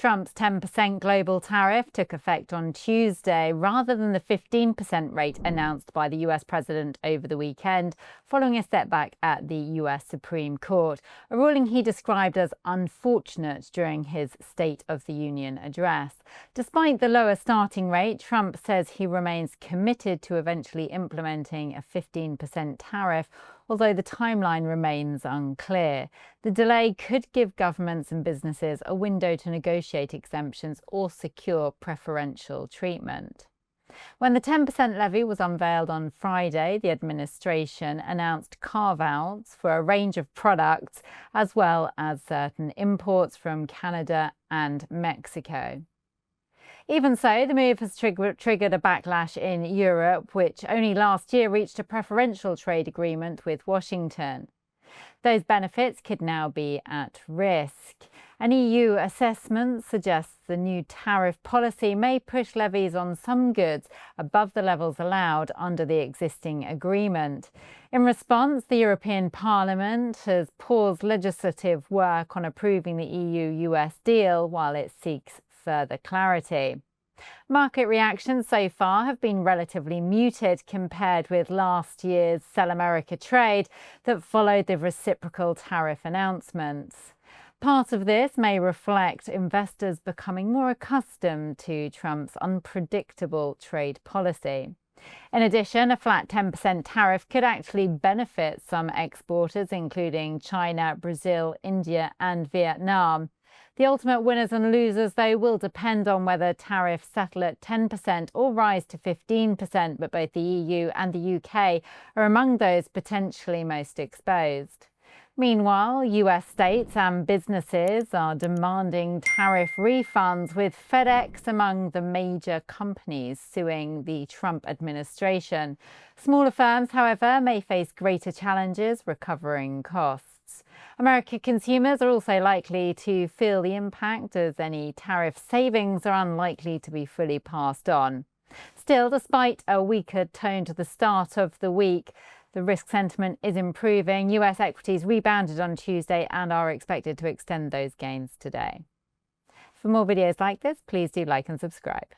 Trump's 10% global tariff took effect on Tuesday rather than the 15% rate announced by the US president over the weekend, following a setback at the US Supreme Court, a ruling he described as unfortunate during his State of the Union address. Despite the lower starting rate, Trump says he remains committed to eventually implementing a 15% tariff, although the timeline remains unclear. The delay could give governments and businesses a window to negotiate exemptions or secure preferential treatment. When the 10% levy was unveiled on Friday, the administration announced carve-outs for a range of products, as well as certain imports from Canada and Mexico. Even so, the move has triggered a backlash in Europe, which only last year reached a preferential trade agreement with Washington. Those benefits could now be at risk. An EU assessment suggests the new tariff policy may push levies on some goods above the levels allowed under the existing agreement. In response, the European Parliament has paused legislative work on approving the EU-US deal while it seeks further clarity. Market reactions so far have been relatively muted compared with last year's Sell America trade that followed the reciprocal tariff announcements. Part of this may reflect investors becoming more accustomed to Trump's unpredictable trade policy. In addition, a flat 10% tariff could actually benefit some exporters, including China, Brazil, India, and Vietnam. The ultimate winners and losers, though, will depend on whether tariffs settle at 10% or rise to 15%, but both the EU and the UK are among those potentially most exposed. Meanwhile, US states and businesses are demanding tariff refunds, with FedEx among the major companies suing the Trump administration. Smaller firms, however, may face greater challenges recovering costs. American consumers are also likely to feel the impact, as any tariff savings are unlikely to be fully passed on. Still, despite a weaker tone to the start of the week, the risk sentiment is improving. US equities rebounded on Tuesday and are expected to extend those gains today. For more videos like this, please do like and subscribe.